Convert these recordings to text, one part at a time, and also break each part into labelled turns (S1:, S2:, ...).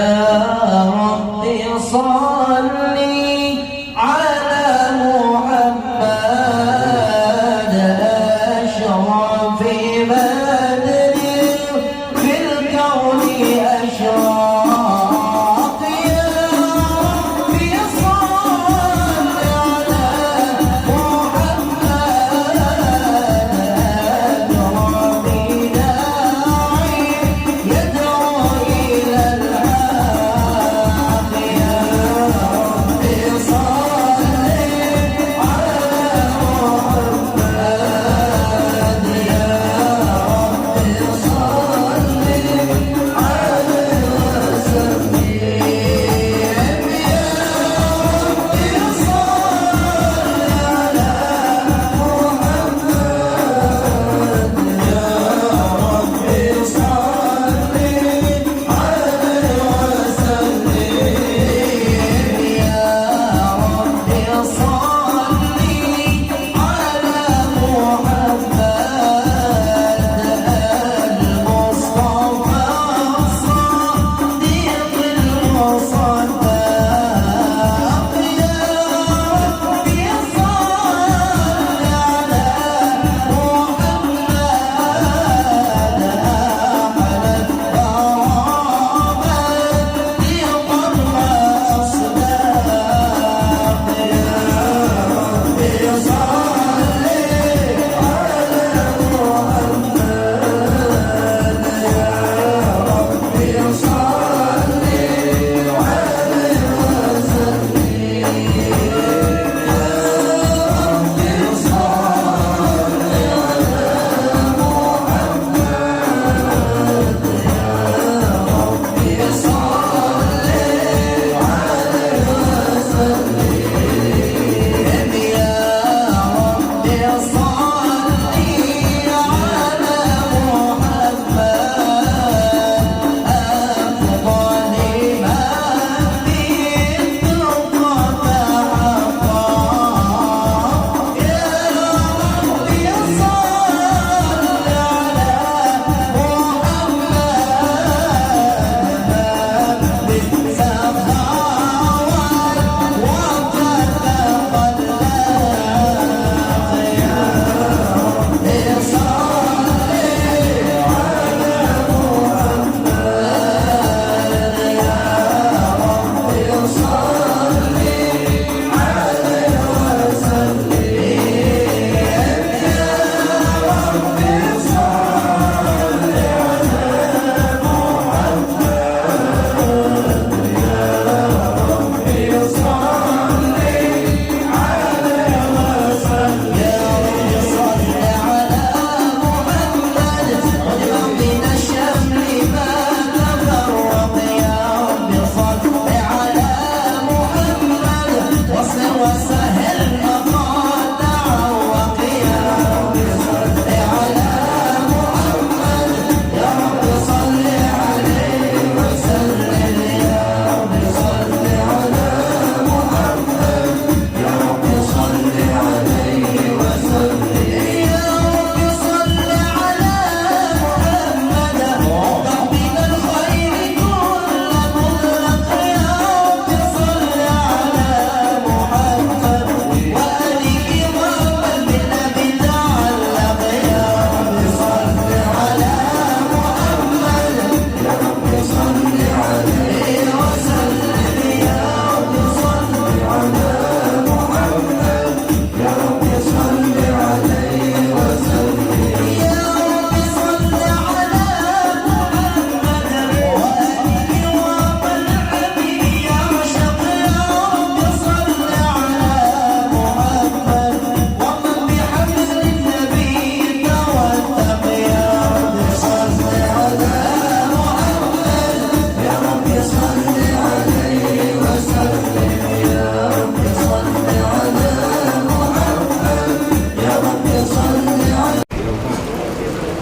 S1: ربي صلي على محمد أشرف بدر في الكون أشراق يا ربي صل على محمد أشرف داعي يدعو إلى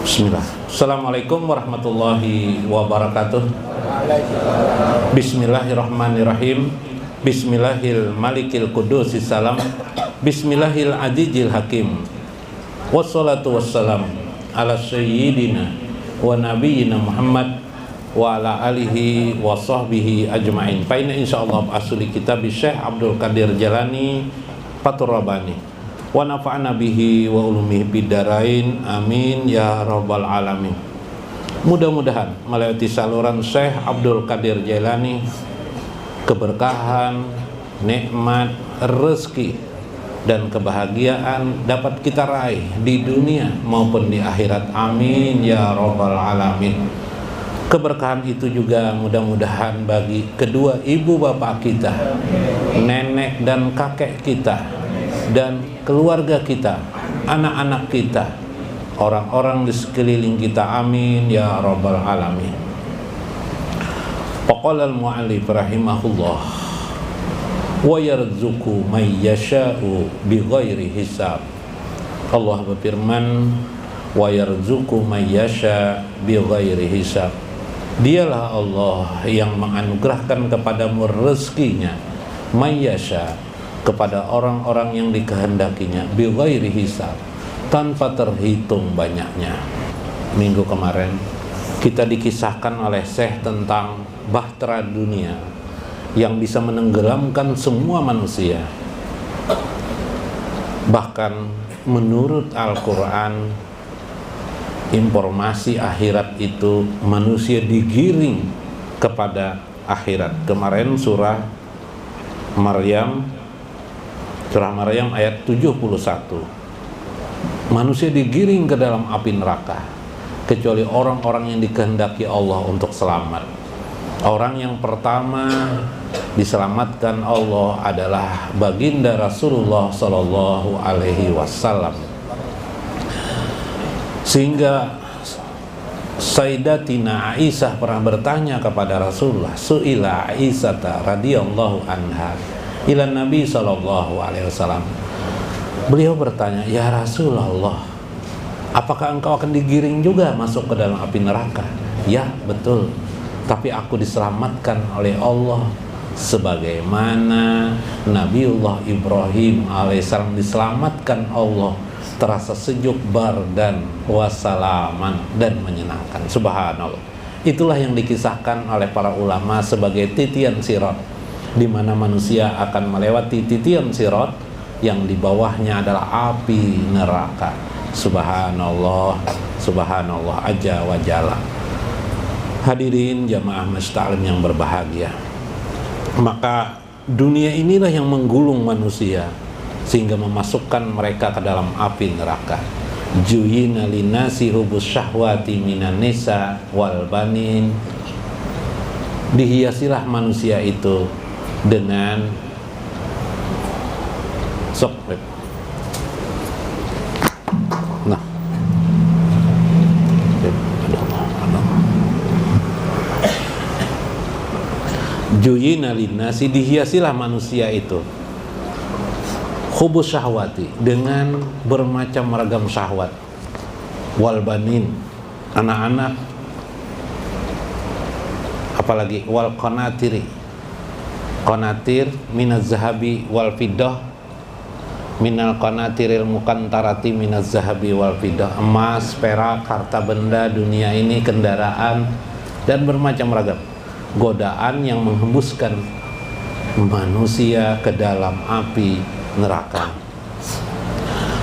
S2: Bismillah. Assalamualaikum warahmatullahi wabarakatuh. Bismillahirrahmanirrahim. Bismillahil malikil qudusis salam. Bismillahil azizil hakim. Wassalatu wassalam ala sayyidina wa nabiyyina Muhammad wa ala alihi wa sahbihi ajma'in. Fa inna insyaallah asli kitab Syekh Abdul Qadir Jalani Faturrabani wa nafa'ana bihi wa ulumihi bidarain amin ya rabbal alamin. Mudah-mudahan melewati saluran Syekh Abdul Qadir Jalani keberkahan, nikmat, rezeki dan kebahagiaan dapat kita raih di dunia maupun di akhirat amin ya rabbal alamin. Keberkahan itu juga mudah-mudahan bagi kedua ibu bapak kita, nenek dan kakek kita, dan keluarga kita, anak-anak kita, orang-orang di sekeliling kita amin ya rabbal alamin. Faqala al-mu'allif rahimahullah wa yarzuqu may yasha'u bighairi hisab. Allah berfirman wa yarzuqu may yasha' bighairi hisab. Dialah Allah yang menganugerahkan kepadamu rezekinya may yasha', kepada orang-orang yang dikehendakinya bighairi hisab, tanpa terhitung banyaknya. Minggu kemarin kita dikisahkan oleh Syekh tentang bahtera dunia yang bisa menenggelamkan semua manusia. Bahkan menurut Al-Quran, informasi akhirat itu manusia digiring kepada akhirat. Kemarin surah Maryam ayat 71, manusia digiring ke dalam api neraka kecuali orang-orang yang dikehendaki Allah untuk selamat. Orang yang pertama diselamatkan Allah adalah baginda Rasulullah Sallallahu Alaihi Wasallam, sehingga Sayyidatina Aisyah pernah bertanya kepada Rasulullah, su'ila Aisyah radhiyallahu anha ila Nabi Sallallahu Alaihi Wasallam. Beliau bertanya, ya Rasulullah, apakah engkau akan digiring juga masuk ke dalam api neraka? Ya, betul. Tapi aku diselamatkan oleh Allah sebagaimana Nabiullah Ibrahim alaihissalam diselamatkan Allah, terasa sejuk, bardan wasalaman, dan menyenangkan. Subhanallah. Itulah yang dikisahkan oleh para ulama sebagai titian sirat, di mana manusia akan melewati titian sirat yang di bawahnya adalah api neraka. Subhanallah, subhanallah aja wa jalla. Hadirin jamaah musta'lim yang berbahagia, maka dunia inilah yang menggulung manusia sehingga memasukkan mereka ke dalam api neraka. Juyina linasi hubus syahwati minan nisa wal banin. Dihiasilah manusia itu dengan Juyina linnasi, dihiasilah manusia itu hubus syahwati, dengan bermacam ragam syahwat, wal banin, anak-anak, apalagi wal qanatiri, qanatir minaz zahabi wal fiddah, minal qanatiril muqantarati minaz zahabi wal fiddah, emas, perak, harta benda dunia ini, kendaraan, dan bermacam ragam godaan yang menghembuskan manusia ke dalam api neraka.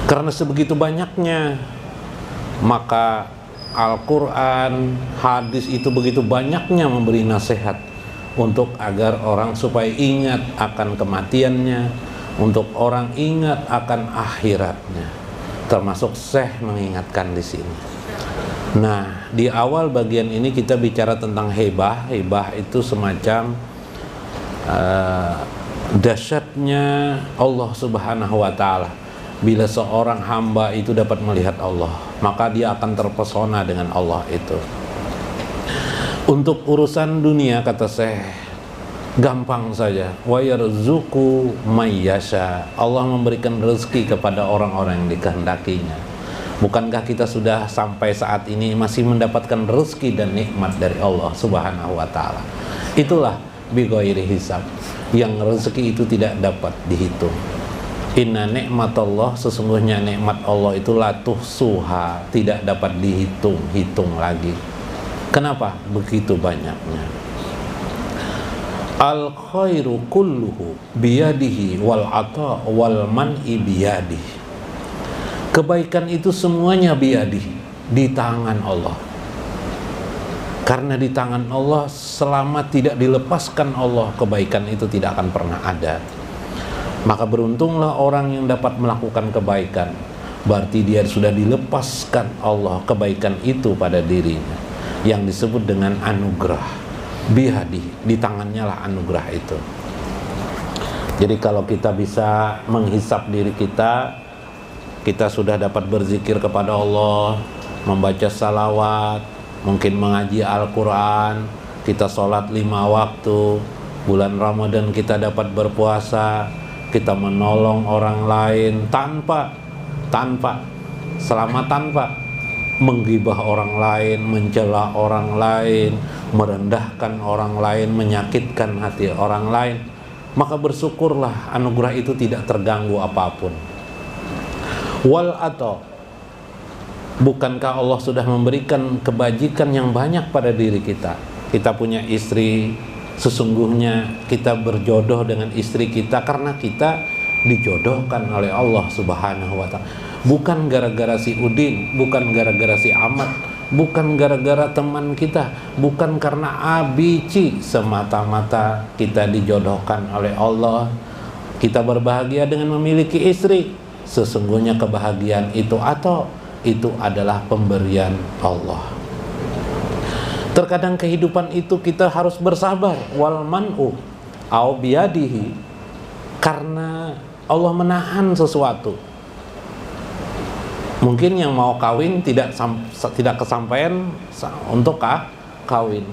S2: Karena sebegitu banyaknya, maka Al-Quran, hadis itu begitu banyaknya memberi nasihat untuk agar orang supaya ingat akan kematiannya, untuk orang ingat akan akhiratnya. Termasuk Syekh mengingatkan di sini. Nah, di awal bagian ini kita bicara tentang hibah. Hibah itu semacam dahsyatnya Allah Subhanahu wa Ta'ala. Bila seorang hamba itu dapat melihat Allah, maka dia akan terpesona dengan Allah itu. Untuk urusan dunia, kata Syekh, gampang saja. Wa yarzuqu may yasha. Allah memberikan rezeki kepada orang-orang yang dikehendakinya. Bukankah kita sudah sampai saat ini masih mendapatkan rezeki dan nikmat dari Allah Subhanahu wa Ta'ala? Itulah bighairi hisab, yang rezeki itu tidak dapat dihitung. Inna nikmatallah, sesungguhnya nikmat Allah itu la tuhsuha, tidak dapat dihitung lagi. Kenapa begitu banyaknya? Al khairu kulluhu biyadihi wal ata wal man'i biyadihi. Kebaikan itu semuanya biyadihi, di tangan Allah. Karena di tangan Allah, selama tidak dilepaskan Allah, kebaikan itu tidak akan pernah ada. Maka beruntunglah orang yang dapat melakukan kebaikan. Berarti dia sudah dilepaskan Allah kebaikan itu pada dirinya, yang disebut dengan anugerah. Bihadi, di tangannya lah anugerah itu. Jadi kalau kita bisa menghisap diri kita, kita sudah dapat berzikir kepada Allah, membaca salawat, mungkin mengaji Al-Quran, kita sholat 5 waktu, bulan Ramadan kita dapat berpuasa, kita menolong orang lain tanpa menggibah orang lain, mencela orang lain, merendahkan orang lain, menyakitkan hati orang lain, maka bersyukurlah anugerah itu tidak terganggu apapun. Wal atau, bukankah Allah sudah memberikan kebajikan yang banyak pada diri kita? Kita punya istri, sesungguhnya kita berjodoh dengan istri kita karena kita dijodohkan oleh Allah Subhanahu wa ta'ala. Bukan gara-gara si Udin, bukan gara-gara si Ahmad, bukan gara-gara teman kita, bukan karena ABC, semata-mata kita dijodohkan oleh Allah. Kita berbahagia dengan memiliki istri, sesungguhnya kebahagiaan itu atau itu adalah pemberian Allah. Terkadang kehidupan itu kita harus bersabar, wal man'u au biyadihi, karena Allah menahan sesuatu. Mungkin yang mau kawin tidak kesampaian untuk kawin.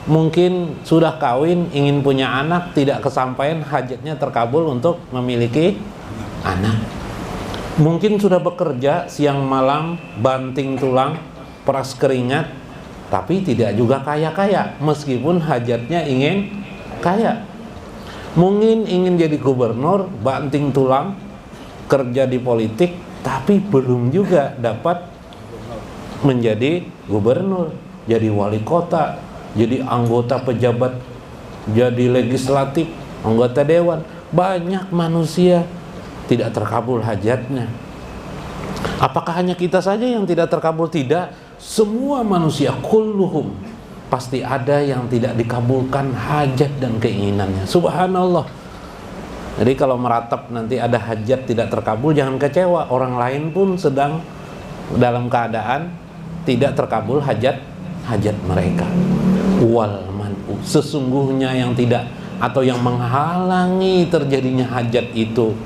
S2: Mungkin sudah kawin, ingin punya anak, tidak kesampaian hajatnya terkabul untuk memiliki anak. Mungkin sudah bekerja siang malam, banting tulang, peras keringat, tapi tidak juga kaya-kaya, meskipun hajatnya ingin kaya. Mungkin ingin jadi gubernur, banting tulang, kerja di politik, tapi belum juga dapat menjadi gubernur, jadi wali kota, jadi anggota pejabat, jadi legislatif, anggota dewan. Banyak manusia tidak terkabul hajatnya. Apakah hanya kita saja yang tidak terkabul? Tidak, semua manusia kulluhum pasti ada yang tidak dikabulkan hajat dan keinginannya. Subhanallah. Jadi kalau meratap nanti ada hajat tidak terkabul, jangan kecewa. Orang lain pun sedang dalam keadaan tidak terkabul hajat mereka. Wal man'u, sesungguhnya yang tidak atau yang menghalangi terjadinya hajat itu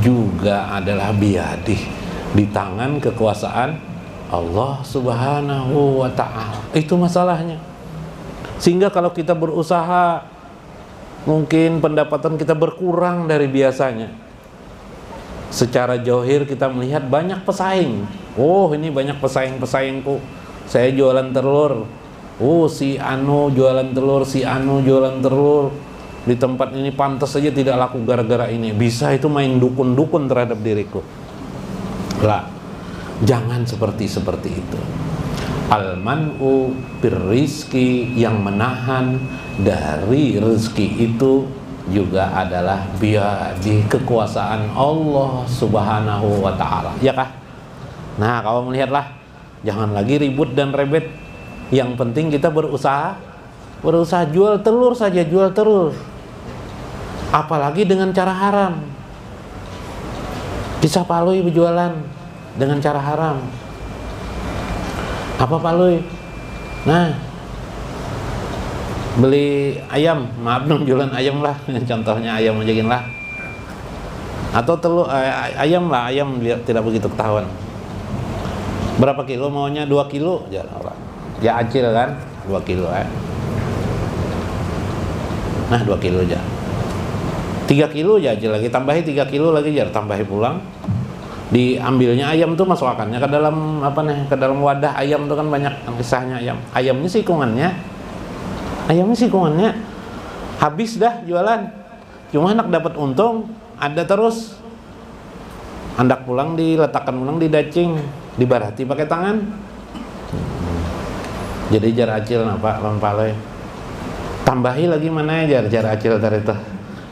S2: juga adalah biyadih, di tangan kekuasaan Allah Subhanahu wa ta'ala. Itu masalahnya. Sehingga kalau kita berusaha, mungkin pendapatan kita berkurang dari biasanya. Secara johir kita melihat banyak pesaing. Oh, ini banyak pesaing-pesaingku. Saya jualan telur. Oh, si Anu jualan telur, si Anu jualan telur. Di tempat ini pantas saja tidak laku gara-gara ini. Bisa itu main dukun-dukun terhadap diriku. Lah, jangan seperti itu. Al-man'u birrizki, yang menahan dari rezeki itu juga adalah di kekuasaan Allah Subhanahu wa ta'ala. Ya kah? Nah, kalau melihatlah, jangan lagi ribut dan rebet. Yang penting kita berusaha jual telur saja, jual telur. Apalagi dengan cara haram. Bisa palui berjualan dengan cara haram. Apa palui? Nah, beli ayam, maaf dong, jualan ayam lah. Contohnya ayam ajakin lah. Atau telur, ayam lah, ayam tidak begitu ketahuan. Berapa kilo maunya? 2 kilo? Ya acil kan? 2 kilo Nah, 2 kilo aja. 3 kilo aja acil lagi, tambahi 3 kilo lagi aja, tambahi pulang. Diambilnya ayam tuh masukannya ke dalam ke dalam wadah ayam tuh kan banyak kisahnya ayam. Ayamnya sikungannya habis dah jualan. Cuma anak dapat untung ada terus. Andak pulang diletakkan ulang di dacing, dibarati pakai tangan. Jadi jar acil napa lawan paloy. Tambahi lagi mana ya jar acil tadi tuh.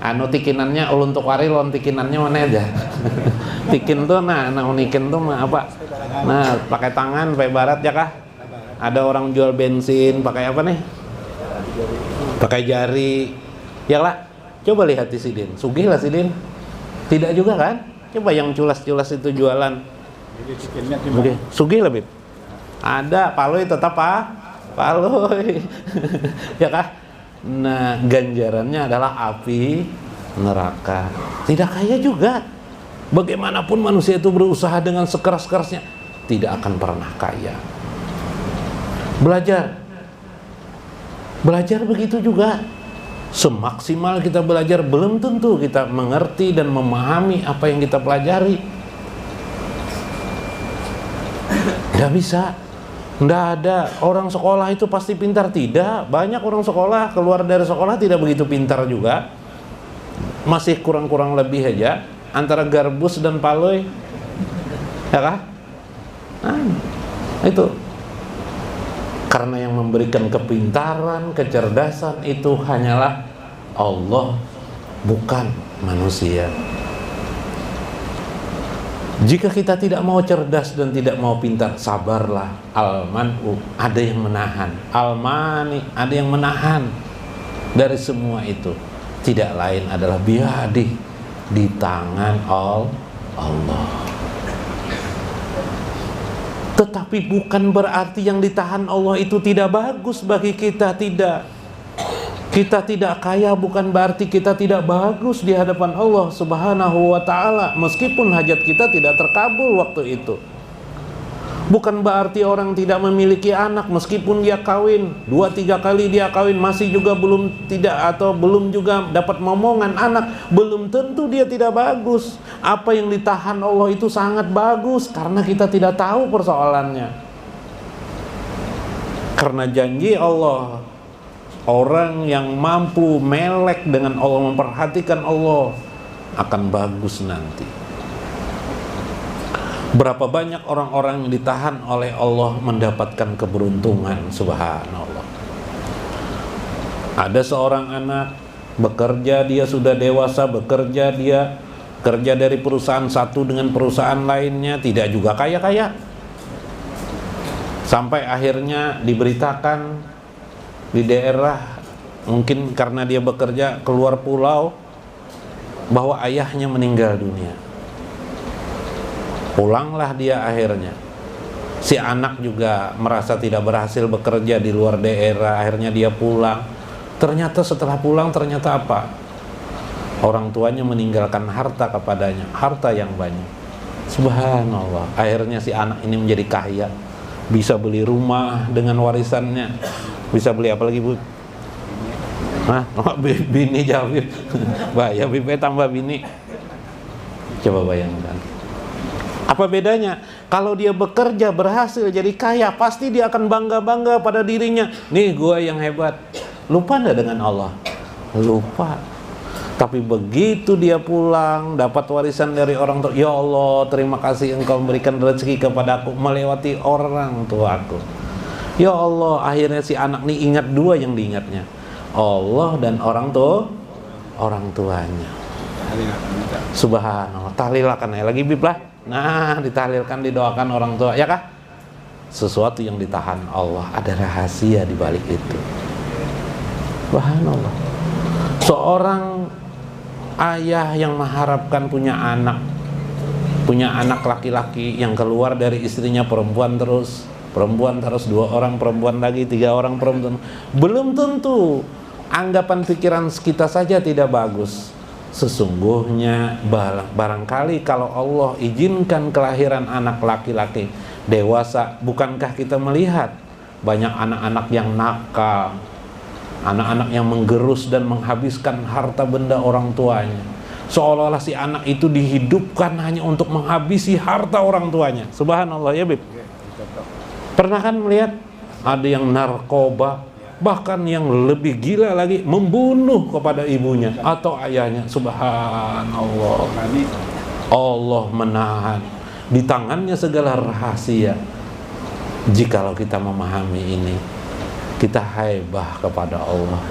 S2: Anu tikinannya ulun tuk wari lawan tikinannya mana aja. Tikin tuh nah unikin tuh apa? Nah, pakai tangan, pakai barat ya kah? Ada orang jual bensin pakai apa nih? Pakai jari. Ya lah. Coba lihat di Sidin. Sugih lah Sidin. Tidak juga kan? Coba yang culas-culas itu jualan. Oke, sugih lah Bib. Ada paloy tetap paloy. Ya kah? Nah, ganjarannya adalah api neraka. Tidak kaya juga. Bagaimanapun manusia itu berusaha dengan sekeras-kerasnya, tidak akan pernah kaya. Belajar begitu juga. Semaksimal kita belajar, belum tentu kita mengerti dan memahami apa yang kita pelajari. Tidak bisa. Tidak ada orang sekolah itu pasti pintar. Tidak. Banyak orang sekolah keluar dari sekolah tidak begitu pintar juga. Masih kurang-kurang lebih aja antara garbus dan paloy. Ya kah? Nah, itu. Karena yang memberikan kepintaran, kecerdasan itu hanyalah Allah, bukan manusia. Jika kita tidak mau cerdas dan tidak mau pintar, sabarlah. Al-man'u, ada yang menahan. Al-mani, ada yang menahan dari semua itu. Tidak lain adalah biadih, di tangan Allah. Tetapi bukan berarti yang ditahan Allah itu tidak bagus bagi kita, tidak. Kita tidak kaya bukan berarti kita tidak bagus di hadapan Allah Subhanahu wa ta'ala, meskipun hajat kita tidak terkabul waktu itu. Bukan berarti orang tidak memiliki anak meskipun dia kawin 2-3 kali dia kawin masih juga belum juga dapat momongan anak, belum tentu dia tidak bagus. Apa yang ditahan Allah itu sangat bagus karena kita tidak tahu persoalannya. Karena janji Allah, orang yang mampu melek dengan Allah, memperhatikan Allah, akan bagus nanti. Berapa banyak orang-orang yang ditahan oleh Allah mendapatkan keberuntungan, subhanallah. Ada seorang anak bekerja, dia sudah dewasa, bekerja, dia kerja dari perusahaan satu dengan perusahaan lainnya, tidak juga kaya-kaya. Sampai akhirnya diberitakan di daerah, mungkin karena dia bekerja keluar pulau, bahwa ayahnya meninggal dunia. Pulanglah dia akhirnya. Si anak juga merasa tidak berhasil bekerja di luar daerah, akhirnya dia pulang. Ternyata setelah pulang, ternyata apa? Orang tuanya meninggalkan harta kepadanya, harta yang banyak. Subhanallah. Akhirnya si anak ini menjadi kaya, bisa beli rumah dengan warisannya, bisa beli apa lagi Bu? Bini jawab. Bahaya Bib, tambah bini. Coba bayangkan. Apa bedanya? Kalau dia bekerja berhasil jadi kaya, pasti dia akan bangga-bangga pada dirinya. Nih gua yang hebat. Lupa enggak dengan Allah? Lupa. Tapi begitu dia pulang, dapat warisan dari orang tua, ya Allah, terima kasih Engkau memberikan rezeki kepadaku melewati orang tuaku. Ya Allah, akhirnya si anak ini ingat dua yang diingatnya, Allah dan orang tuanya. Subhanallah. Tahlilkan ya lagi Bib lah. Nah, ditahlilkan, didoakan orang tua, ya kah? Sesuatu yang ditahan Allah, ada rahasia di balik itu. Subhanallah. Seorang ayah yang mengharapkan punya anak laki-laki yang keluar dari istrinya perempuan terus, 2 orang perempuan lagi, 3 orang perempuan, belum tentu. Anggapan pikiran kita saja tidak bagus. Sesungguhnya barangkali kalau Allah izinkan kelahiran anak laki-laki dewasa, bukankah kita melihat banyak anak-anak yang nakal, anak-anak yang menggerus dan menghabiskan harta benda orang tuanya, seolah-olah si anak itu dihidupkan hanya untuk menghabisi harta orang tuanya. Subhanallah ya Bib. Pernah kan melihat ada yang narkoba, bahkan yang lebih gila lagi membunuh kepada ibunya atau ayahnya. Subhanallah. Allah menahan, di tangannya segala rahasia. Jikalau kita memahami ini, kita haibah kepada Allah.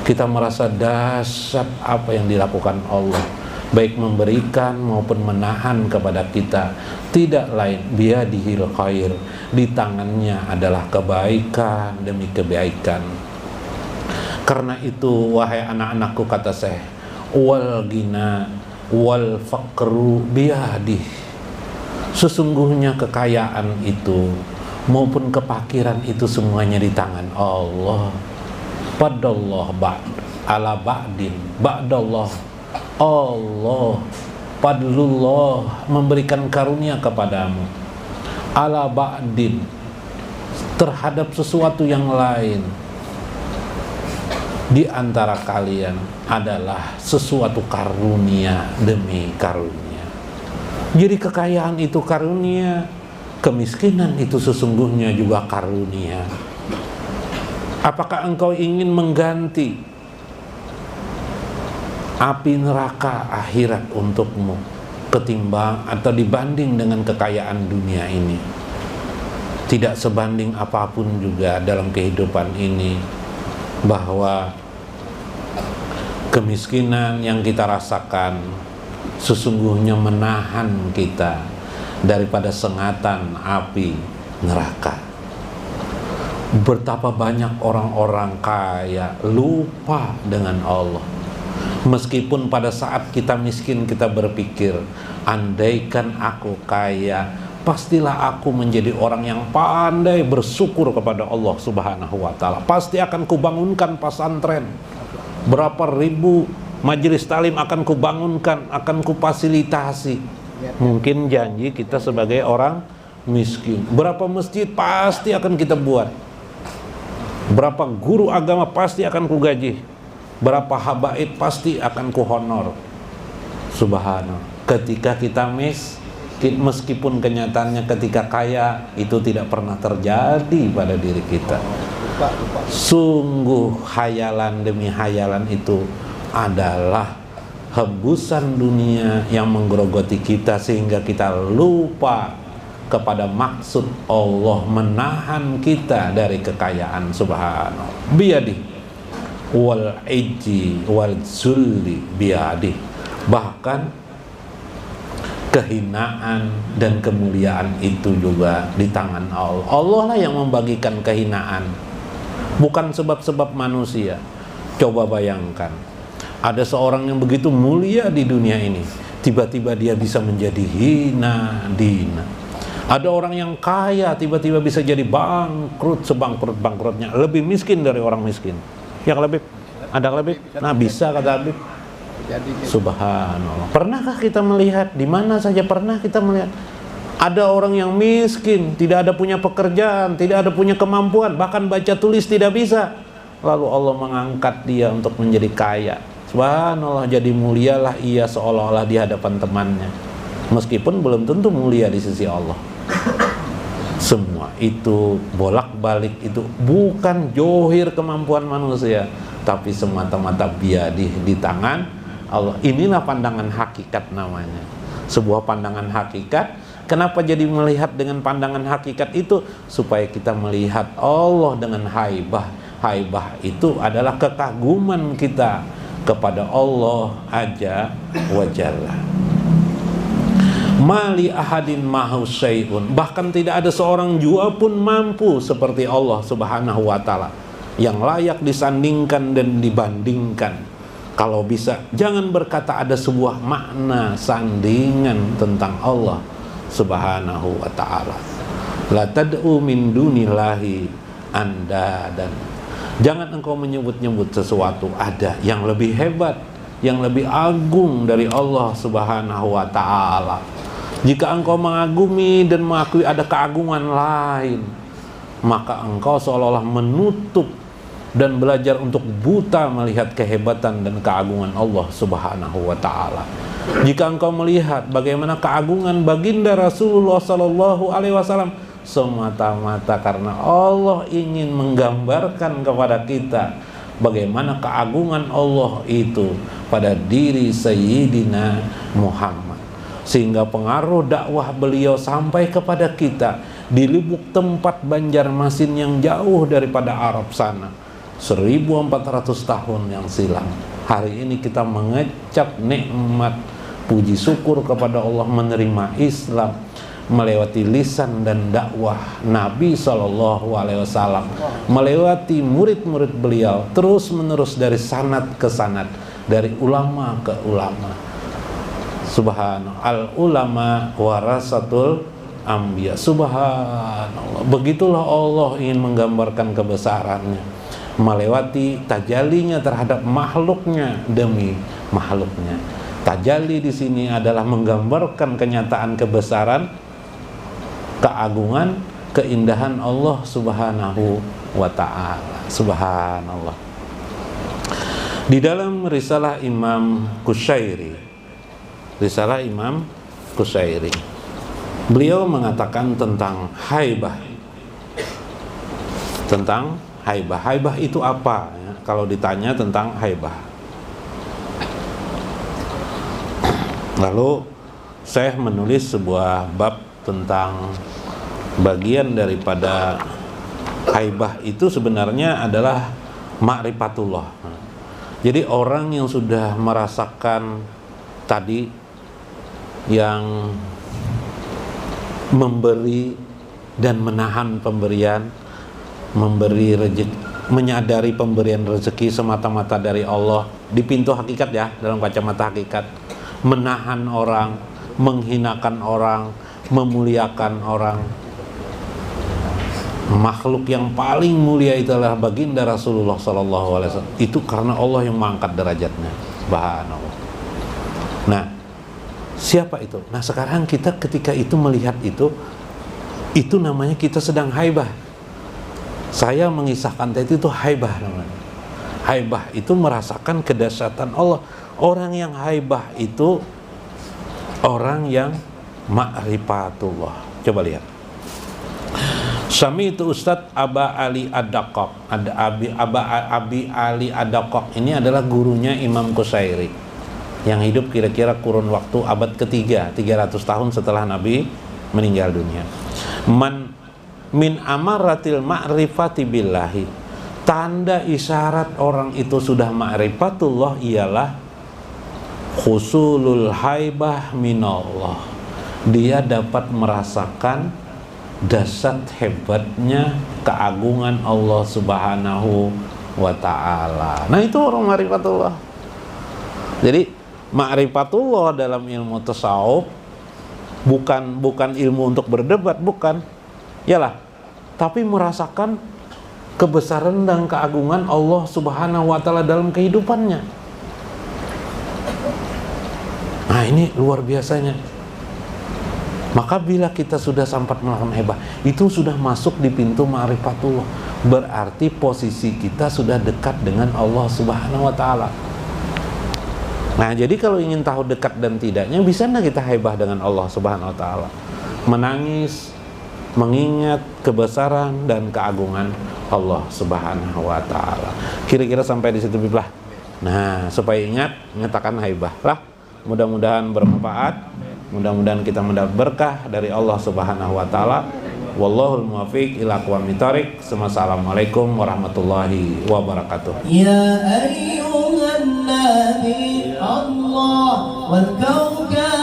S2: Kita merasa dahsyat apa yang dilakukan Allah, baik memberikan maupun menahan kepada kita. Tidak lain biyadihil khair, di tangannya adalah kebaikan demi kebaikan. Karena itu wahai anak-anakku, kata Syekh, wal gina wal faqru biyadih, sesungguhnya kekayaan itu maupun kefakiran itu semuanya di tangan Allah. Padallah ala ba'din ba'dallah, Allah fadlullah, memberikan karunia kepadamu, ala ba'din, terhadap sesuatu yang lain di antara kalian adalah sesuatu karunia demi karunia. Jadi kekayaan itu karunia, kemiskinan itu sesungguhnya juga karunia. Apakah engkau ingin mengganti api neraka akhirat untukmu ketimbang atau dibanding dengan kekayaan dunia ini? Tidak sebanding apapun juga dalam kehidupan ini, bahwa kemiskinan yang kita rasakan sesungguhnya menahan kita daripada sengatan api neraka. Betapa banyak orang-orang kaya lupa dengan Allah. Meskipun pada saat kita miskin kita berpikir, andaikan aku kaya, pastilah aku menjadi orang yang pandai bersyukur kepada Allah Subhanahu wa ta'ala. Pasti akan kubangunkan pesantren, berapa ribu majelis talim akan kubangunkan, akan kufasilitasi. Mungkin janji kita sebagai orang miskin. Berapa masjid pasti akan kita buat, berapa guru agama pasti akan kugaji, berapa habaib pasti akan kuhonor. Subhanallah. Ketika kita meskipun kenyataannya ketika kaya itu tidak pernah terjadi pada diri kita. Sungguh hayalan demi hayalan itu adalah hembusan dunia yang menggerogoti kita sehingga kita lupa kepada maksud Allah menahan kita dari kekayaan. Subhanallah. Biyadih wal ijji wal zulli biyadih, bahkan kehinaan dan kemuliaan itu juga di tangan Allah. Allah lah yang membagikan kehinaan, bukan sebab-sebab manusia. Coba bayangkan, ada seorang yang begitu mulia di dunia ini, tiba-tiba dia bisa menjadi hina dina. Ada orang yang kaya tiba-tiba bisa jadi bangkrut sebangkrut-bangkrutnya, lebih miskin dari orang miskin. Yang lebih ada lebih. Nah, bisa kata Habib. Subhanallah. Pernahkah kita melihat, di mana saja pernah kita melihat ada orang yang miskin, tidak ada punya pekerjaan, tidak ada punya kemampuan, bahkan baca tulis tidak bisa, lalu Allah mengangkat dia untuk menjadi kaya. Subhanallah, jadi mulialah ia seolah-olah di hadapan temannya, meskipun belum tentu mulia di sisi Allah. Semua itu bolak-balik itu bukan johir kemampuan manusia, tapi semata-mata biyadih, di tangan Allah. Inilah pandangan hakikat namanya. Sebuah pandangan hakikat. Kenapa jadi melihat dengan pandangan hakikat itu? Supaya kita melihat Allah dengan haibah. Haibah itu adalah kekaguman kita kepada Allah Azza wa Jalla. Mali ahadin mahu syai'un, bahkan tidak ada seorang jua pun mampu seperti Allah Subhanahu wa ta'ala, yang layak disandingkan dan dibandingkan. Kalau bisa jangan berkata ada sebuah makna sandingan tentang Allah Subhanahu wa ta'ala. La tad'u min dunillahi andadan, jangan engkau menyebut-nyebut sesuatu ada yang lebih hebat, yang lebih agung dari Allah Subhanahu wa ta'ala. Jika engkau mengagumi dan mengakui ada keagungan lain, maka engkau seolah-olah menutup dan belajar untuk buta melihat kehebatan dan keagungan Allah Subhanahu wa ta'ala. Jika engkau melihat bagaimana keagungan baginda Rasulullah sallallahu alaihi wasallam semata-mata karena Allah ingin menggambarkan kepada kita bagaimana keagungan Allah itu pada diri Sayyidina Muhammad, sehingga pengaruh dakwah beliau sampai kepada kita di lubuk tempat Banjarmasin yang jauh daripada Arab sana 1400 tahun yang silam. Hari ini kita mengecap nikmat puji syukur kepada Allah menerima Islam melewati lisan dan dakwah Nabi SAW, melewati murid-murid beliau terus menerus dari sanad ke sanad, dari ulama ke ulama. Subhanallah, al ulama warasatul anbiya. Subhanallah, begitulah Allah ingin menggambarkan kebesarannya melewati tajallinya terhadap makhluknya demi makhluknya. Tajalli di sini adalah menggambarkan kenyataan kebesaran, keagungan, keindahan Allah Subhanahu wa ta'ala. Subhanallah. Di dalam risalah Imam Qushairi, beliau mengatakan tentang haibah. Tentang haibah. Haibah itu apa? Ya, kalau ditanya tentang haibah. Lalu saya menulis sebuah bab tentang bagian daripada haibah itu sebenarnya adalah ma'rifatullah. Jadi orang yang sudah merasakan tadi, yang memberi dan menahan pemberian, memberi rezeki, menyadari pemberian rezeki semata-mata dari Allah di pintu hakikat ya, dalam kacamata hakikat, menahan orang, menghinakan orang, memuliakan orang. Makhluk yang paling mulia itu adalah baginda Rasulullah SAW. Itu karena Allah yang mengangkat derajatnya. Subhanallah. Nah, siapa itu? Nah, sekarang kita ketika itu melihat itu namanya kita sedang haibah. Saya mengisahkan tadi itu haibah namanya. Haibah itu merasakan kedahsyatan Allah. Orang yang haibah itu orang yang ma'rifatullah. Coba lihat. Sami itu Ustadz Aba Ali Ad-Daqqaq. Abi Ali Ad-Daqqaq ini adalah gurunya Imam Qushairi yang hidup kira-kira kurun waktu abad ketiga, 300 tahun setelah Nabi meninggal dunia. Min amaratil ma'rifati billahi, tanda isyarat orang itu sudah ma'rifatullah ialah husulul haibah minallah. Dia dapat merasakan dasar hebatnya keagungan Allah Subhanahu wa ta'ala. Nah, itu orang ma'rifatullah. Jadi ma'rifatullah dalam ilmu tasawuf bukan ilmu untuk berdebat, bukan. Yalah, tapi merasakan kebesaran dan keagungan Allah Subhanahu wa ta'ala dalam kehidupannya. Nah, ini luar biasanya. Maka bila kita sudah sempat melakukan haibah, itu sudah masuk di pintu ma'rifatullah. Berarti posisi kita sudah dekat dengan Allah Subhanahu wa ta'ala. Nah, jadi kalau ingin tahu dekat dan tidaknya, bisa nggak kita haibah dengan Allah Subhanahu wa ta'ala? Menangis, mengingat kebesaran dan keagungan Allah Subhanahu wa ta'ala. Kira-kira sampai di situ lah. Nah, supaya ingat, nyatakan haibah lah. Mudah-mudahan bermanfaat. Mudah-mudahan kita mendapat berkah dari Allah Subhanahu wa ta'ala. Wallahul muwaffiq ila aqwamit thoriq. Assalamualaikum warahmatullahi wabarakatuh.
S1: Ya ayyuhan nabi Allah wal kawkab